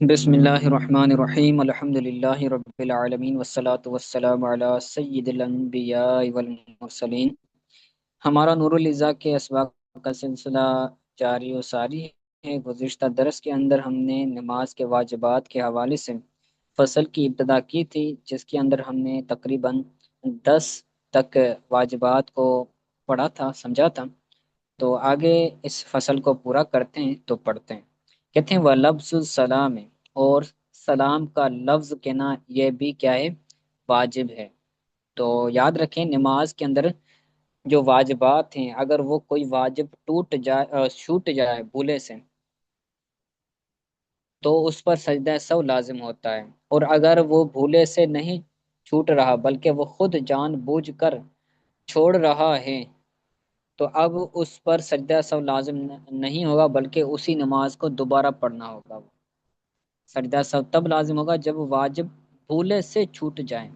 بسم اللہ الرحمن الرحیم الحمد للہ رب العالمین والصلاة والسلام علی سید الانبیاء والمرسلین۔ ہمارا نور الازا کے اسباق کا سلسلہ جاری و ساری ہے۔ گزشتہ درس کے اندر ہم نے نماز کے واجبات کے حوالے سے فصل کی ابتدا کی تھی، جس کے اندر ہم نے تقریباً 10 تک واجبات کو پڑھا تھا، سمجھا تھا۔ تو آگے اس فصل کو پورا کرتے ہیں تو پڑھتے ہیں۔ کہتے ہیں وہ لفظ السلام ہے، اور سلام کا لفظ کہنا یہ بھی کیا ہے؟ واجب ہے۔ تو یاد رکھیں نماز کے اندر جو واجبات ہیں، اگر وہ کوئی واجب ٹوٹ جائے چھوٹ جائے بھولے سے، تو اس پر سجدہ سہو لازم ہوتا ہے۔ اور اگر وہ بھولے سے نہیں چھوٹ رہا بلکہ وہ خود جان بوجھ کر چھوڑ رہا ہے، تو اب اس پر سجدہ سہو لازم نہیں ہوگا، بلکہ اسی نماز کو دوبارہ پڑھنا ہوگا۔ سجدہ سہو تب لازم ہوگا جب واجب بھولے سے چھوٹ جائیں۔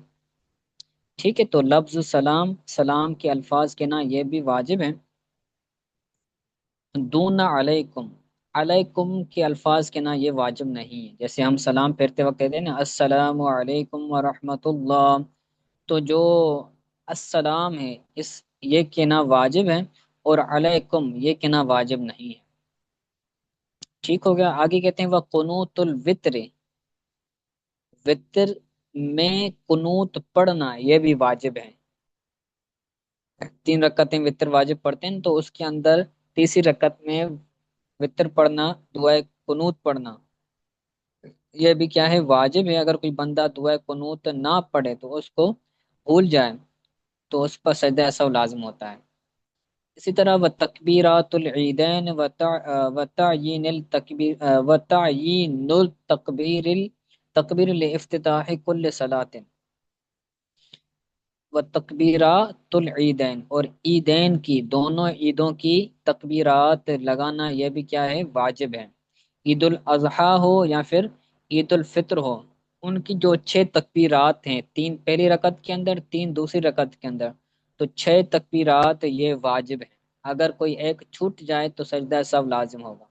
ٹھیک ہے، تو لفظ سلام، سلام کے الفاظ کے نا یہ بھی واجب ہیں۔ دون علیکم، علیکم کے الفاظ کے نا یہ واجب نہیں ہے۔ جیسے ہم سلام پھیرتے وقت کہتے ہیں نا السلام علیکم ورحمۃ اللہ، تو جو السلام ہے اس یہ کہنا واجب ہے، اور علیکم یہ کہنا واجب نہیں ہے۔ ٹھیک ہو گیا۔ آگے کہتے ہیں وہ قنوت الوتر، وطر میں قنوت پڑھنا یہ بھی واجب ہے۔ 3 رکعتیں وطر واجب پڑھتے ہیں، تو اس کے اندر تیسری رکعت میں وطر پڑھنا، دعائے قنوت پڑھنا یہ بھی کیا ہے؟ واجب ہے۔ اگر کوئی بندہ دعائے قنوت نہ پڑھے تو اس کو بھول جائے تو اس پر سجدہ سہو لازم ہوتا ہے۔ اسی طرح و تکبیرات العیدین و تعیین التکبیر و تعیین التکبیر تکبیر لافتتاح کل صلاۃ و تکبیرات العیدین، اور عیدین کی دونوں عیدوں کی تکبیرات لگانا یہ بھی کیا ہے؟ واجب ہے۔ عید الاضحیٰ ہو یا پھر عید الفطر ہو، ان کی جو 6 تکبیرات ہیں، 3 پہلی رکعت کے اندر، 3 دوسری رکعت کے اندر، تو 6 تکبیرات یہ واجب ہے۔ اگر کوئی ایک چھوٹ جائے تو سجدہ سہو لازم ہوگا۔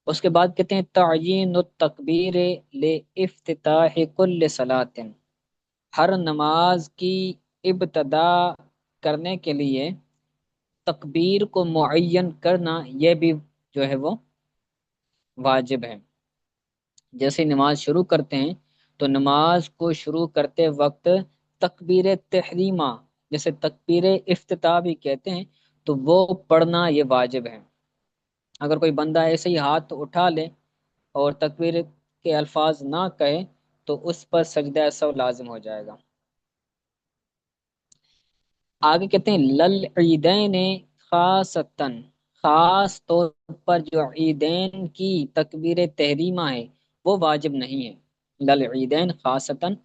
اس کے بعد کہتے ہیں تعیین التکبیر لافتتاح کل صلاۃ، ہر نماز کی ابتدا کرنے کے لیے تکبیر کو معین کرنا یہ بھی جو ہے وہ واجب ہے۔ جیسے نماز شروع کرتے ہیں تو نماز کو شروع کرتے وقت تکبیر تحریمہ، جیسے تکبیر افتتاح بھی کہتے ہیں، تو وہ پڑھنا یہ واجب ہے۔ اگر کوئی بندہ ایسے ہی ہاتھ اٹھا لے اور تکبیر کے الفاظ نہ کہے تو اس پر سجدہ سہو لازم ہو جائے گا۔ آگے کہتے ہیں لل عیدین خاصتاً، خاص طور پر جو عیدین کی تکبیر تحریمہ ہے وہ واجب نہیں ہے۔ لل عیدین خاصتاً،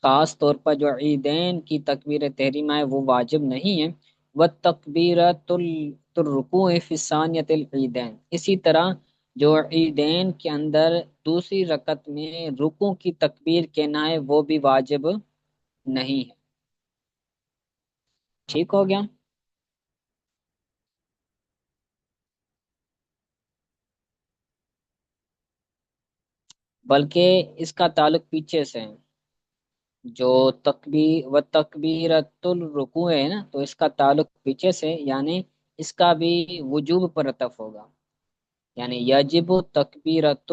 خاص طور پر جو عیدین کی تکبیر تحریمہ ہے وہ واجب نہیں ہے۔ وتکبیرۃ الرکوع فی ثانیۃ العیدین، اسی طرح جو عیدین کے اندر دوسری رکعت میں رکوع کی تکبیر کہنا ہے وہ بھی واجب نہیں ہے۔ ٹھیک ہو گیا۔ بلکہ اس کا تعلق پیچھے سے ہے، جو تکبیر و تکبیرۃ الرکوع ہے نا، تو اس کا تعلق پیچھے سے، یعنی اس کا بھی وجوب پر عطف ہوگا۔ یعنی یجب تکبیرۃ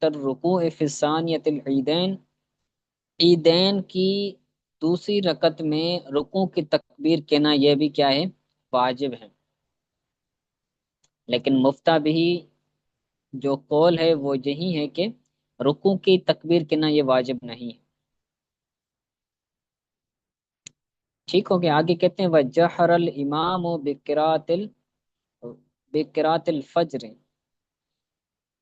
الرکوع فی ثانیۃ العیدین، عیدین کی دوسری رکعت میں رکوع کی تکبیر کہنا یہ بھی کیا ہے؟ واجب ہے۔ لیکن مفتہ بھی جو قول ہے وہ یہی ہے کہ رکوع کی تکبیر کہنا یہ واجب نہیں ہے۔ ٹھیک ہو گیا۔ آگے کہتے ہیں وجہر الامام بقراءۃ الفجر،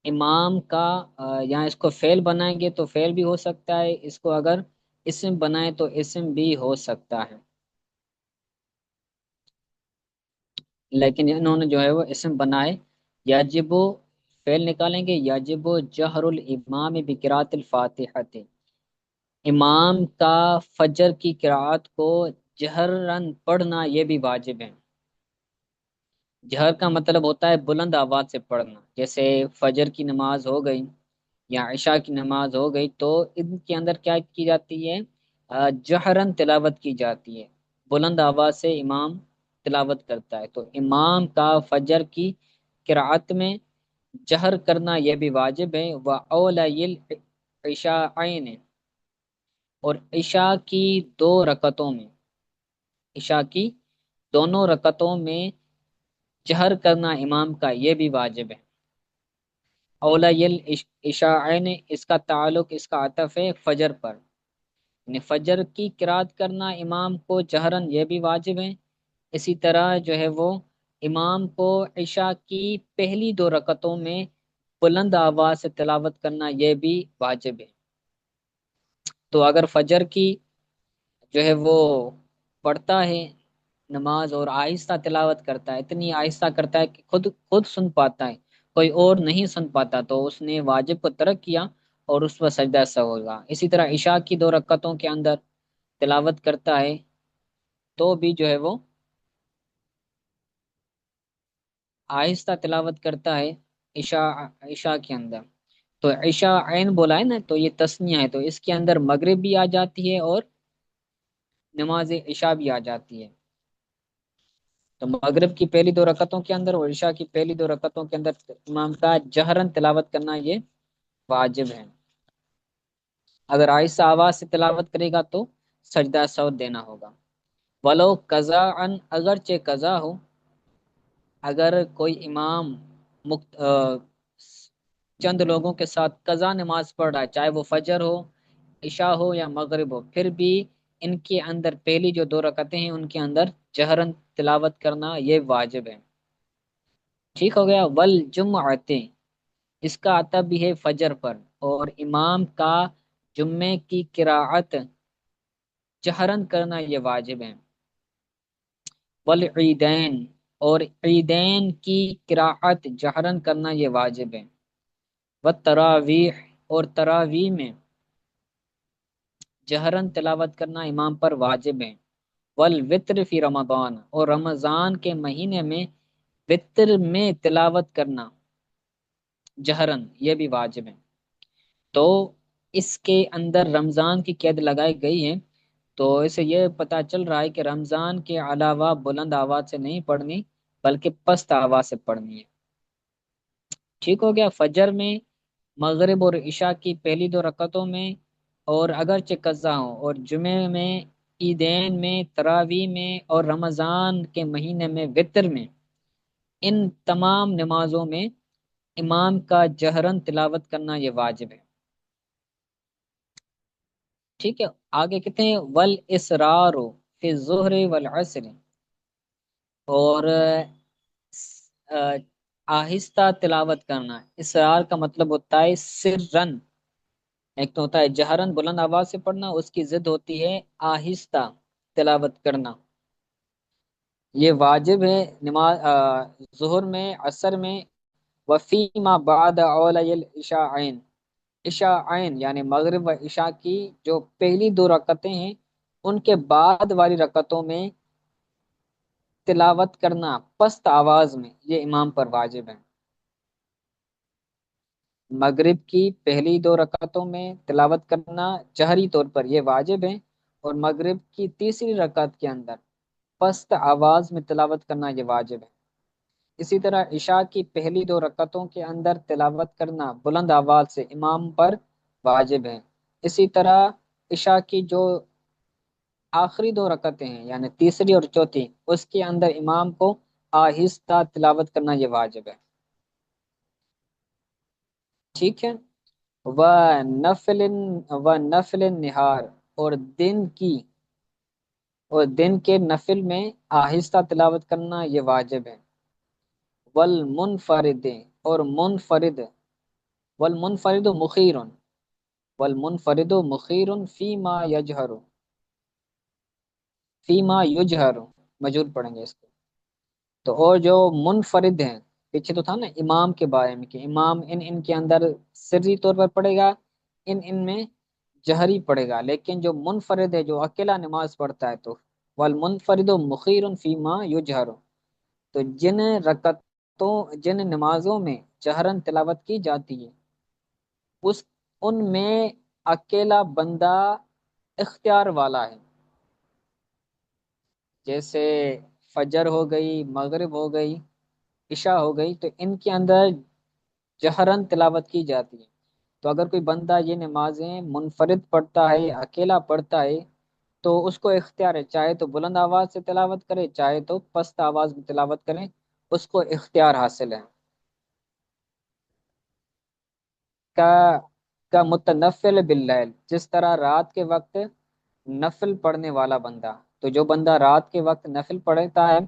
امام کا یہاں اس کو فعل بنائیں گے تو فعل بھی ہو سکتا ہے، اس کو اگر اسم بنائے تو اسم بھی ہو سکتا ہے، لیکن انہوں نے جو ہے وہ اسم بنائے۔ یجب، فعل نکالیں گے یجب جہر الامام بقراءۃ الفاتحۃ، امام کا فجر کی قرات کو جہرن پڑھنا یہ بھی واجب ہے۔ جہر کا مطلب ہوتا ہے بلند آواز سے پڑھنا، جیسے فجر کی نماز ہو گئی یا عشاء کی نماز ہو گئی تو ان کے اندر کیا کی جاتی ہے؟ جہرن تلاوت کی جاتی ہے، بلند آواز سے امام تلاوت کرتا ہے، تو امام کا فجر کی قرأت میں جہر کرنا یہ بھی واجب ہے۔ وَأَوْلَيِ الْعِشَاءَيْنِ، اور عشاء کی دو رکعتوں میں، عشاء کی دونوں رکعتوں میں جہر کرنا امام کا یہ بھی واجب ہے۔ اولیل عشاءین، اس کا تعلق، اس کا عطف ہے فجر پر، یعنی فجر کی قرات کرنا امام کو جہرن یہ بھی واجب ہے۔ اسی طرح جو ہے وہ امام کو عشاء کی پہلی دو رکعتوں میں بلند آواز سے تلاوت کرنا یہ بھی واجب ہے۔ تو اگر فجر کی جو ہے وہ پڑھتا ہے نماز اور آہستہ تلاوت کرتا ہے، اتنی آہستہ کرتا ہے کہ خود خود سن پاتا ہے، کوئی اور نہیں سن پاتا، تو اس نے واجب کو ترک کیا اور اس پر سجدہ سہو ہوگا۔ اسی طرح عشاء کی دو رکعتوں کے اندر تلاوت کرتا ہے تو بھی جو ہے وہ آہستہ تلاوت کرتا ہے عشاء کے اندر، تو عشاء عین بولا ہے نا، تو یہ تسنیہ ہے، تو اس کے اندر مغرب بھی آ جاتی ہے اور نماز عشاء بھی آ جاتی ہے۔ تو مغرب کی پہلی دو رکعتوں کے اندر اور عشاء کی پہلی دو رکعتوں کے اندر امام کا جہرن تلاوت کرنا یہ واجب ہے۔ اگر آہستہ آواز سے تلاوت کرے گا تو سجدہ سو دینا ہوگا۔ ولو قضا ان، اگرچہ قضا ہو، اگر کوئی امام چند لوگوں کے ساتھ قضا نماز پڑھ رہا ہے، چاہے وہ فجر ہو، عشاء ہو یا مغرب ہو، پھر بھی ان کے اندر پہلی جو دو رکعتیں ہیں ان کے اندر جہرن تلاوت کرنا یہ واجب ہے۔ ٹھیک ہو گیا۔ والجمعتیں، اس کا عطف بھی ہے فجر پر، اور امام کا جمعے کی قراءت جہرن کرنا یہ واجب ہے۔ والعیدین، اور عیدین کی قراءت جہرن کرنا یہ واجب ہے۔ والتراویح، اور تراویح میں جہرن تلاوت کرنا امام پر واجب ہے۔ والوتر فی رمضان، اور رمضان کے مہینے میں وطر میں تلاوت کرنا جہرن یہ بھی واجب ہے۔ تو اس کے اندر رمضان کی قید لگائی گئی ہے، تو اسے یہ پتہ چل رہا ہے کہ رمضان کے علاوہ بلند آواز سے نہیں پڑھنی بلکہ پست آواز سے پڑھنی ہے۔ ٹھیک ہو گیا۔ فجر میں، مغرب اور عشاء کی پہلی دو رکعتوں میں، اور اگرچہ قضا ہو، اور جمعے میں، عیدین میں، تراویح میں، اور رمضان کے مہینے میں وطر میں، ان تمام نمازوں میں امام کا جہرن تلاوت کرنا یہ واجب ہے۔ ٹھیک ہے۔ آگے کہتے ہیں ول اسرار فی الظہر والعصر، اور آہستہ تلاوت کرنا، اسرار کا مطلب ہوتا ہے سرن، ایک تو ہوتا ہے جہرن بلند آواز سے پڑھنا، اس کی ضد ہوتی ہے آہستہ تلاوت کرنا، یہ واجب ہے نماز ظہر میں، عصر میں، وفی ما بعد اولی العشاءین، عشاءین یعنی مغرب و عشاء کی جو پہلی دو رکعتیں ہیں ان کے بعد والی رکعتوں میں تلاوت کرنا پست آواز میں یہ امام پر واجب ہے۔ مغرب کی پہلی دو رکعتوں میں تلاوت کرنا جہری طور پر یہ واجب ہے، اور مغرب کی تیسری رکعت کے اندر پست آواز میں تلاوت کرنا یہ واجب ہے۔ اسی طرح عشاء کی پہلی دو رکعتوں کے اندر تلاوت کرنا بلند آواز سے امام پر واجب ہے۔ اسی طرح عشاء کی جو آخری دو رکعتیں ہیں یعنی تیسری اور چوتھی، اس کے اندر امام کو آہستہ تلاوت کرنا یہ واجب ہے۔ ٹھیک ہے۔ و نفل و نفل نہار، اور دن کی، اور دن کے نفل میں آہستہ تلاوت کرنا یہ واجب ہے۔ والمنفرد، اور منفرد، والمنفرد مخیر، والمنفرد مخیر فیما یجہر، فیما یجہر، مجہول پڑھیں گے اس کو، تو اور جو منفرد ہیں، پیچھے تو تھا نا امام کے بارے میں کہ امام ان کے اندر سری طور پر پڑھے گا، ان میں جہری پڑھے گا، لیکن جو منفرد ہے جو اکیلا نماز پڑھتا ہے تو والمنفرد مخیر فیما یجہر، تو جن نمازوں میں جہرن تلاوت کی جاتی ہے اس ان میں اکیلا بندہ اختیار والا ہے، جیسے فجر ہو گئی، مغرب ہو گئی، عشاء ہو گئی، تو ان کے اندر جہرن تلاوت کی جاتی ہے۔ تو اگر کوئی بندہ یہ نمازیں منفرد پڑھتا ہے، اکیلا پڑھتا ہے، تو اس کو اختیار ہے، چاہے تو بلند آواز سے تلاوت کرے، چاہے تو پست آواز میں تلاوت کرے، اس کو اختیار حاصل ہے۔ کا کا متنفل باللیل، جس طرح رات کے وقت نفل پڑھنے والا بندہ، تو جو بندہ رات کے وقت نفل پڑھتا ہے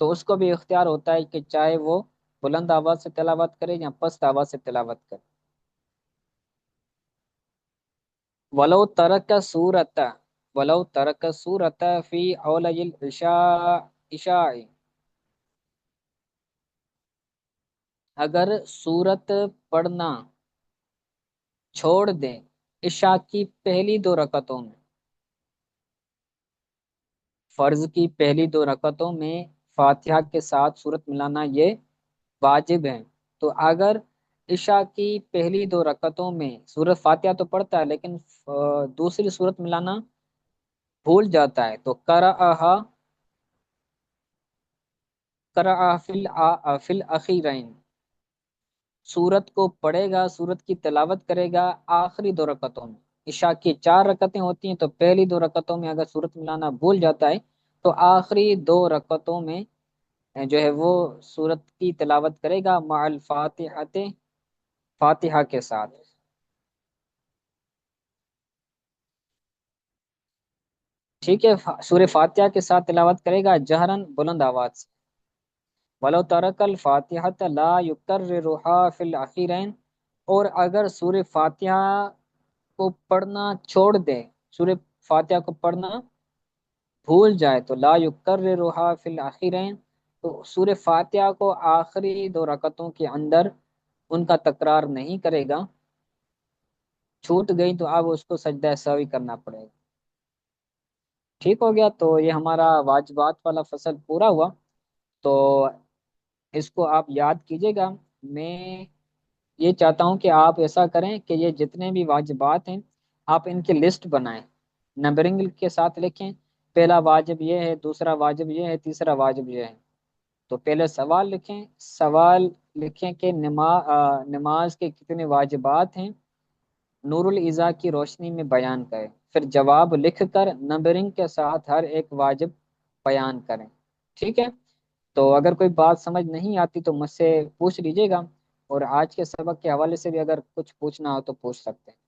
تو اس کو بھی اختیار ہوتا ہے کہ چاہے وہ بلند آواز سے تلاوت کرے یا پست آواز سے تلاوت کرے۔ ولو ترک سورت ولو ترک سورت فی اولج عشاء، اگر سورت پڑھنا چھوڑ دیں عشاء کی پہلی دو رکعتوں میں، فرض کی پہلی دو رکعتوں میں فاتحہ کے ساتھ سورت ملانا یہ واجب ہے، تو اگر عشاء کی پہلی دو رکعتوں میں سورت فاتحہ تو پڑھتا ہے لیکن دوسری سورت ملانا بھول جاتا ہے، تو قرأ فی الاخیرین، سورت کو پڑھے گا، سورت کی تلاوت کرے گا آخری دو رکعتوں میں۔ عشاء کی چار رکعتیں ہوتی ہیں، تو پہلی دو رکعتوں میں اگر سورت ملانا بھول جاتا ہے تو آخری دو رکعتوں میں جو ہے وہ سورت کی تلاوت کرے گا مع الفاتحہ، فاتحہ کے ساتھ۔ ٹھیک ہے، سورہ فاتحہ کے ساتھ تلاوت کرے گا جہرن بلند آواز سے۔ ولو ترک الفاتحہ لا یکررها فی الاخیرین، اور اگر سورہ فاتحہ کو پڑھنا چھوڑ دے، سورہ فاتحہ کو پڑھنا بھول جائے، تو لا یکررها فی الاخیرین، تو سورہ فاتحہ کو آخری دو رکعتوں کے اندر ان کا تکرار نہیں کرے گا، چھوٹ گئی تو اب اس کو سجدہ سہوی کرنا پڑے گا۔ ٹھیک ہو گیا، تو یہ ہمارا واجبات والا فصل پورا ہوا، تو اس کو آپ یاد کیجئے گا۔ میں یہ چاہتا ہوں کہ آپ ایسا کریں کہ یہ جتنے بھی واجبات ہیں آپ ان کی لسٹ بنائیں، نمبرنگ کے ساتھ لکھیں، پہلا واجب یہ ہے، دوسرا واجب یہ ہے، تیسرا واجب یہ ہے۔ تو پہلے سوال لکھیں، سوال لکھیں کہ نماز کے کتنے واجبات ہیں، نور العزا کی روشنی میں بیان کریں، پھر جواب لکھ کر نمبرنگ کے ساتھ ہر ایک واجب بیان کریں۔ ٹھیک ہے، تو اگر کوئی بات سمجھ نہیں آتی تو مجھ سے پوچھ لیجیے گا، اور آج کے سبق کے حوالے سے بھی اگر کچھ پوچھنا ہو تو پوچھ سکتے ہیں۔